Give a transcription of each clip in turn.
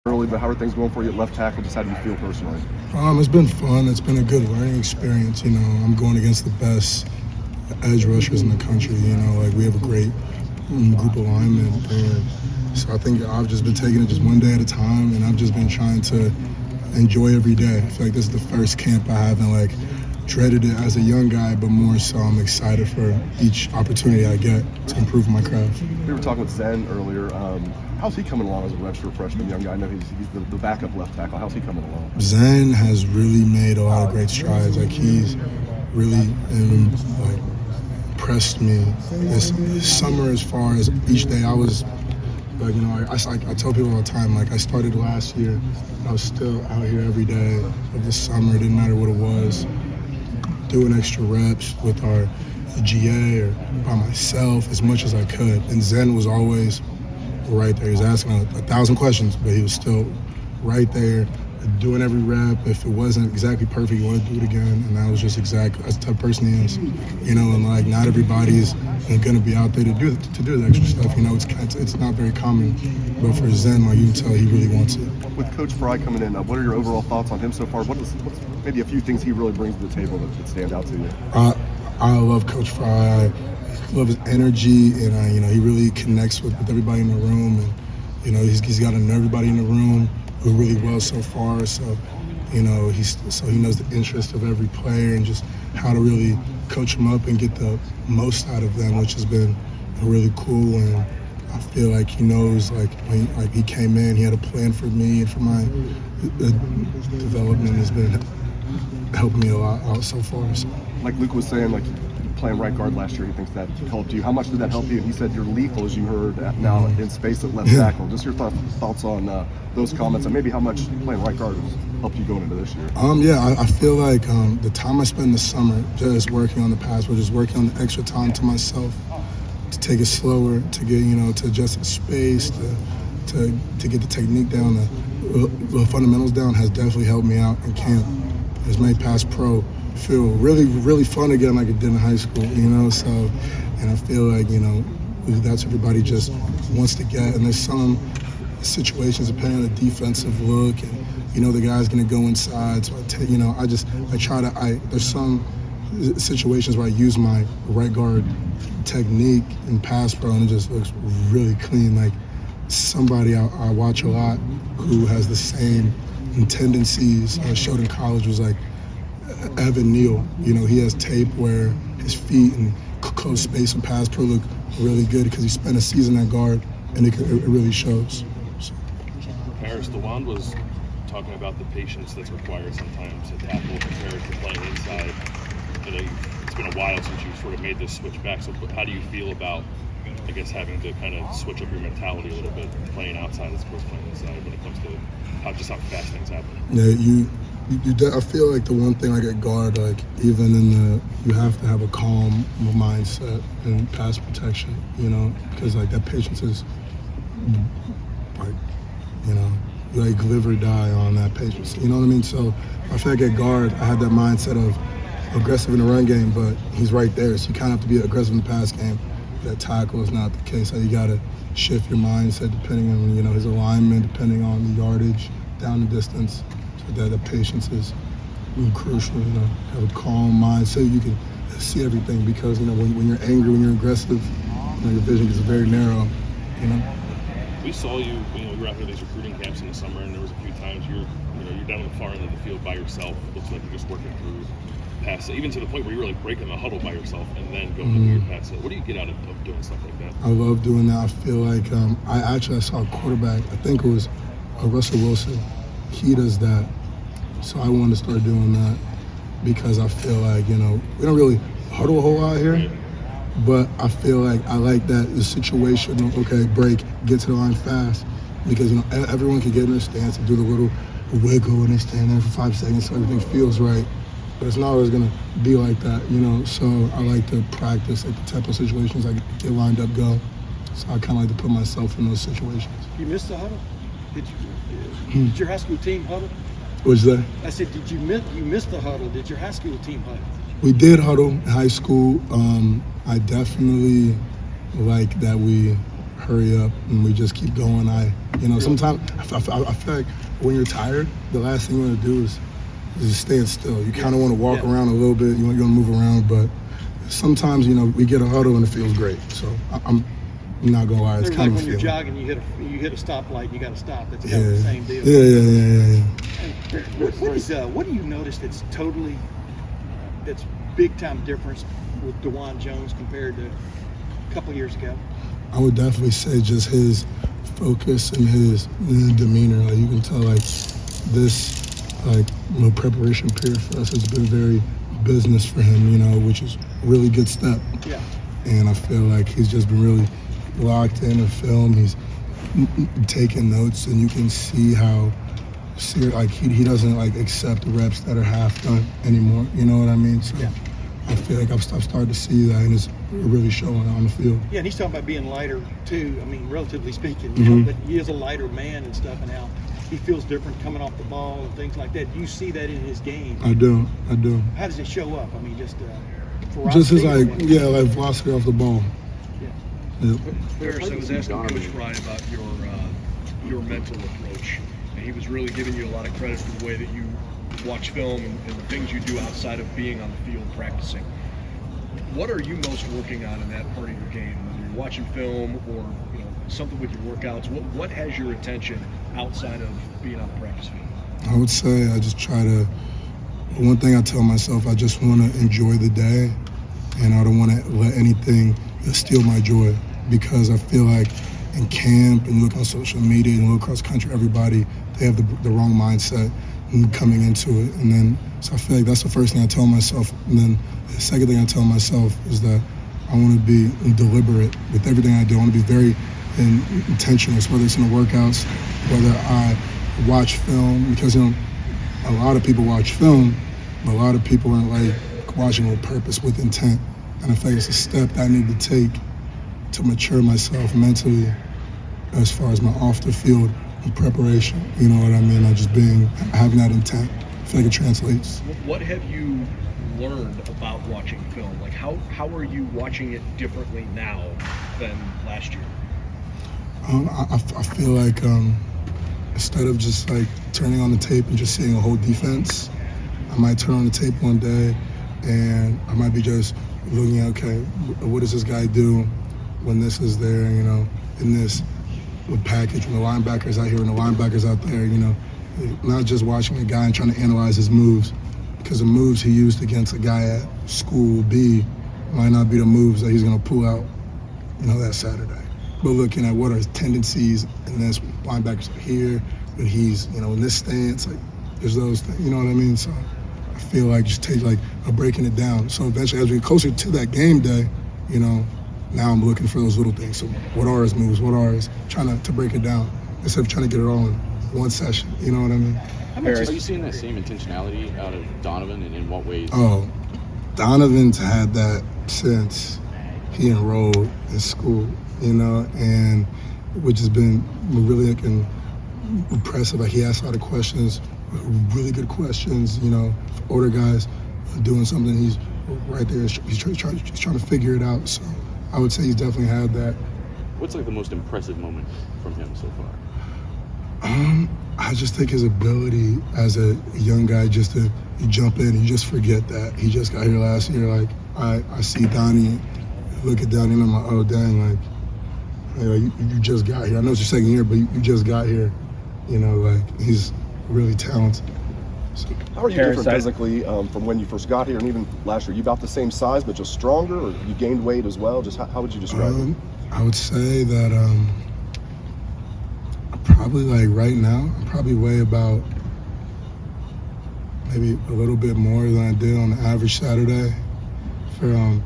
early, but how are things going for you at left tackle? Just how do you feel personally? It's been fun. It's been a good learning experience. I'm going against the best edge rushers in the country. Like we have a great group of linemen, and so I think I've just been taking it just one day at a time, and I've just been trying to enjoy every day. I feel like this is the first camp I haven't dreaded it as a young guy, but more so I'm excited for each opportunity I get to improve my craft. We were talking with Zen earlier. How's he coming along as a redshirt freshman young guy? I know he's the backup left tackle. How's he coming along? Zen has really made a lot of great strides. He's really impressed me this summer as far as each day. I was I tell people all the time, I started last year, I was still out here every day of the summer. It didn't matter what it was, doing extra reps with our GA or by myself as much as I could. And Zen was always right there. He was asking 1,000 questions, but he was still right there doing every rep. If it wasn't exactly perfect, he wanted to do it again. And that was just exactly, that's the type of person he is. And not everybody's going to be out there to do the extra stuff. It's not very common. But for Zen, you can tell he really wants it. With Coach Fry coming in, what are your overall thoughts on him so far? What's maybe a few things he really brings to the table that stand out to you? I love Coach Fry. I love his energy, and he really connects with everybody in the room, and he's got to know everybody in the room really well so far. So he knows the interest of every player and just how to really coach them up and get the most out of them, which has been really cool. And I feel like he knows, when he came in, he had a plan for me and for my development. Has been helping me a lot out so far. So. Like Luke was saying, playing right guard last year, he thinks that helped you. How much did that help you? And he said you're lethal, as you heard, now in space at left tackle. Just your thoughts on those comments and maybe how much playing right guard has helped you going into this year. I feel like the time I spent this summer just working on the pass, just working on the extra time to myself, to take it slower, to get to adjust the space, to get the technique down, the fundamentals down, has definitely helped me out in camp. It's made Pass Pro feel really, really fun again, like it did in high school, so, and I feel like, that's what everybody just wants to get. And there's some situations, depending on the defensive look, and, the guy's going to go inside, so there's some situations where I use my right guard technique in Pass Pro, and it just looks really clean. Like somebody I watch a lot who has the same tendencies I showed in college was Evan Neal. He has tape where his feet and close space and Pass Pro look really good because he spent a season at guard, and it really shows. So. Paris, DeJuan was talking about the patience that's required sometimes to tackle compared to playing inside. It's been a while since you sort of made this switch back. So how do you feel about, having to kind of switch up your mentality a little bit, playing outside as opposed to playing inside when it comes to how fast things happen? Yeah, I feel like the one thing at guard, even you have to have a calm mindset in pass protection, because that patience is you live or die on that patience, you know what I mean? So I feel like at guard, I had that mindset of aggressive in the run game, but he's right there, so you kind of have to be aggressive in the pass game. That tackle is not the case. So you got to shift your mindset depending on his alignment, depending on the yardage, down the distance. So that the patience is really crucial. Have a calm mind so you can see everything, because when you're angry, when you're aggressive, your vision gets very narrow. We saw you. We were out here at these recruiting camps in the summer, and there was a few times you're down on the far end of the field by yourself. It looks like you're just working through pass, even to the point where you were breaking the huddle by yourself and then going to your pass. What do you get out of doing stuff like that? I love doing that. I feel like I saw a quarterback, I think it was Russell Wilson. He does that. So I wanted to start doing that because I feel like, we don't really huddle a whole lot here, but I feel like I like that the situation, break, get to the line fast, because, everyone can get in their stance and do the little wiggle and they stand there for 5 seconds so everything feels right. But it's not always going to be like that, so I like to practice the type of situations I get lined up, go. So I kind of like to put myself in those situations. You missed the huddle? Did your high school team huddle? What's that? I said, you missed the huddle? Did your high school team huddle? We did huddle in high school. I definitely like that we hurry up and we just keep going. Sometimes I feel like when you're tired, the last thing you want to do is stand still. You kind of want to walk around a little bit. You want to move around, but sometimes we get a huddle and it feels great. So I'm not gonna lie, it's They're kind like of a when you're feeling. jogging, you hit a stoplight, you got to stop. It's kind Yeah. of the same deal. Yeah. What do you notice that's big time difference with DeJuan Jones compared to a couple years ago? I would definitely say just his focus and his demeanor. Like you can tell, like this, preparation period for us has been very business for him. Which is a really good step. Yeah. And I feel like he's just been really locked in the film. He's taking notes, and you can see how he doesn't accept reps that are half done anymore. You know what I mean? So Yeah. I feel like I've started to see that, and it's really showing on the field. Yeah, and he's talking about being lighter too. I mean, relatively speaking, but he is a lighter man and stuff, and how he feels different coming off the ball and things like that. Do you see that in his game? I do. How does it show up? I mean, just Just his ferocity or what? velocity off the ball. Yeah. Yep. Ferris, I was asking Coach Ryan about your mental approach, and he was really giving you a lot of credit for the way that you watch film and the things you do outside of being on the field practicing. What are you most working on in that part of your game? Whether you're watching film or something with your workouts, what has your attention outside of being on the practice field? I would say I just try to. One thing I tell myself, I just want to enjoy the day, and I don't want to let anything steal my joy, because I feel like in camp and you look on social media and you look across the country, everybody, they have the wrong mindset coming into it. And then, so I feel like that's the first thing I tell myself. And then the second thing I tell myself is that I want to be deliberate with everything I do. I want to be very intentional, whether it's in the workouts, whether I watch film, because a lot of people watch film, but a lot of people aren't watching with purpose, with intent. And I feel like it's a step that I need to take to mature myself mentally as far as my off the field preparation. You know what I mean? Having that intent. I feel like it translates. What have you learned about watching film? How are you watching it differently now than last year? I feel like instead of just turning on the tape and just seeing a whole defense, I might turn on the tape one day and I might be just looking at, okay, what does this guy do when this is there, in this package, when the linebackers out here and the linebackers out there, not just watching a guy and trying to analyze his moves, because the moves he used against a guy at school B might not be the moves that he's going to pull out, that Saturday. But looking at what are his tendencies, and this linebackers are here, but he's, in this stance, there's those things, you know what I mean? So I feel like just take breaking it down. So eventually, as we get closer to that game day, now I'm looking for those little things. So what are his moves? What are his, trying to break it down instead of trying to get it all in one session. You know what I mean? Are you seeing that same intentionality out of Donovan, and in what ways? Oh, Donovan's had that since he enrolled in school, and which has been really impressive. He asks a lot of questions, really good questions. Older guys doing something, he's right there. He's trying to figure it out. So I would say he's definitely had that. What's the most impressive moment from him so far? I just think his ability as a young guy just to jump in, you just forget that. He just got here last year. I see Donnie, look at Donnie and I'm like, oh dang, you just got here. I know it's your second year, but you just got here. He's really talented. So. How are you different physically from when you first got here and even last year? Are you about the same size but just stronger, or you gained weight as well? Just how would you describe it? I would say that probably right now, I probably weigh about maybe a little bit more than I did on the average Saturday for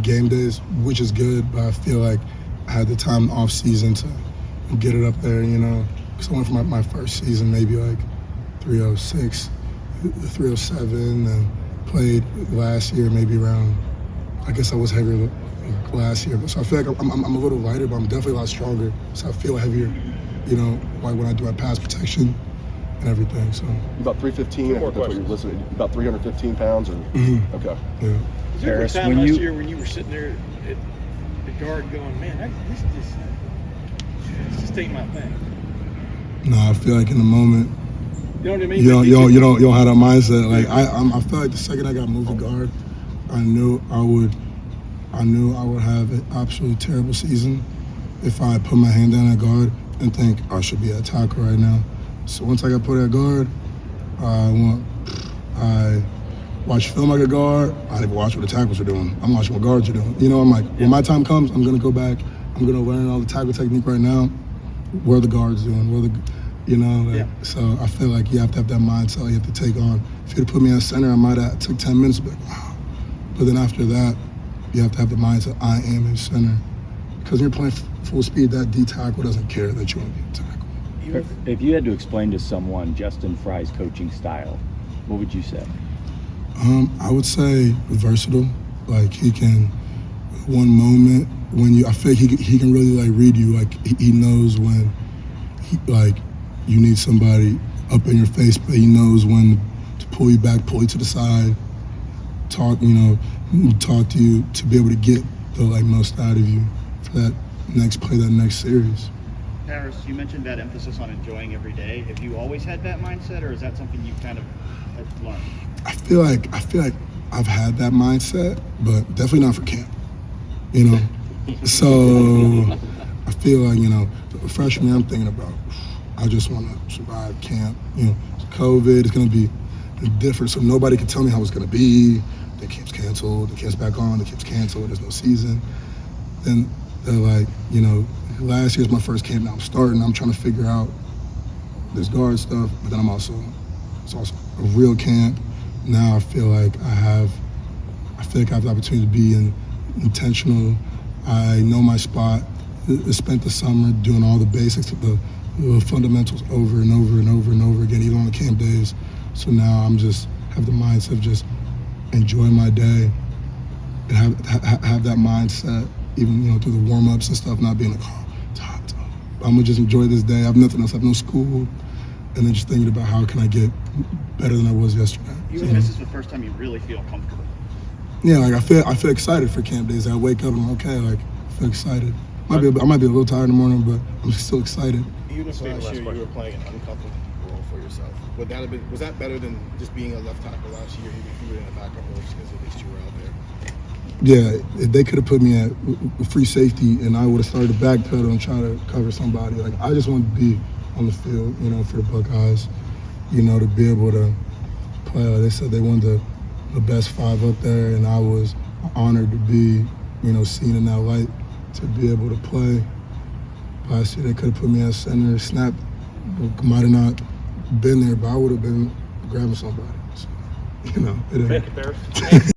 game days, which is good, but I feel like I had the time off season to get it up there, because I went from my first season maybe 306, 307, and played last year maybe around, I guess I was heavier last year. So I feel like I'm a little lighter, but I'm definitely a lot stronger. So I feel heavier, when I do my pass protection and everything. So about 315. I think that's what you're listening. About 315 pounds, or okay. Yeah. Was there a time last year when you were sitting there the guard going, man, this just ain't my thing. No, I feel like in the moment, You know what I mean? you don't have that mindset. Like Yeah. I felt like the second I got moved to guard, I knew I would have an absolutely terrible season if I put my hand down at guard and think I should be at tackle right now. So once I got put at guard, I watched film like a guard. I didn't even watch what the tackles were doing. I'm watching what guards are doing. You know, I'm like, when my time comes, I'm gonna go back. I'm gonna learn all the tackle technique right now. What are the guards doing? So I feel like you have to have that mindset. You have to take on. If you'd put me at center, I might have took 10 minutes to be like, wow. But then after that, you have to have the mindset, I am in center. Because when you're playing full speed, that D tackle doesn't care that you want to be a tackle. If you had to explain to someone Justin Frye's coaching style, what would you say? I would say versatile. Like he can, one moment I feel like he can really like read you. Like he knows when, you need somebody up in your face, but he knows when to pull you back, pull you to the side, talk to you to be able to get the most out of you for that next play, that next series. Paris, you mentioned that emphasis on enjoying every day. Have you always had that mindset, or is that something you kind of have learned? I feel like I've had that mindset, but definitely not for camp. So I feel like freshman year I'm thinking about, I just want to survive camp. It's COVID, it's going to be different, so nobody can tell me how it's going to be. The camp's canceled, the camp's back on, the camp's canceled, there's no season. Then they're like, last year's my first camp, now I'm starting, I'm trying to figure out this guard stuff, but then it's also a real camp. Now I feel like I have the opportunity to be intentional. I know my spot. I spent the summer doing all the basics, the fundamentals over and over and over and over again, even on the camp days. So now I'm just have the mindset of just enjoying my day and have that mindset, even through the warm-ups and stuff, not being like, oh, it's hot. I'm gonna just enjoy this day. I have nothing else. I have no school, and then just thinking about how can I get better than I was yesterday. Even if this is the first time you really feel comfortable. Yeah, I feel excited for camp days. I wake up and I'm okay. I feel excited. I might be a little tired in the morning, but I'm still excited. Even if last year you were playing an uncomfortable role for yourself, was that better than just being a left tackle last year, even if you were in a backup role, just because at least you were out there? Yeah, they could have put me at free safety, and I would have started to backpedal and try to cover somebody. Like I just wanted to be on the field, for the Buckeyes, to be able to play. They said they wanted the best five up there, and I was honored to be, seen in that light to be able to play. Last year they could have put me at center, snap might have not been there, but I would have been grabbing somebody. So, it is.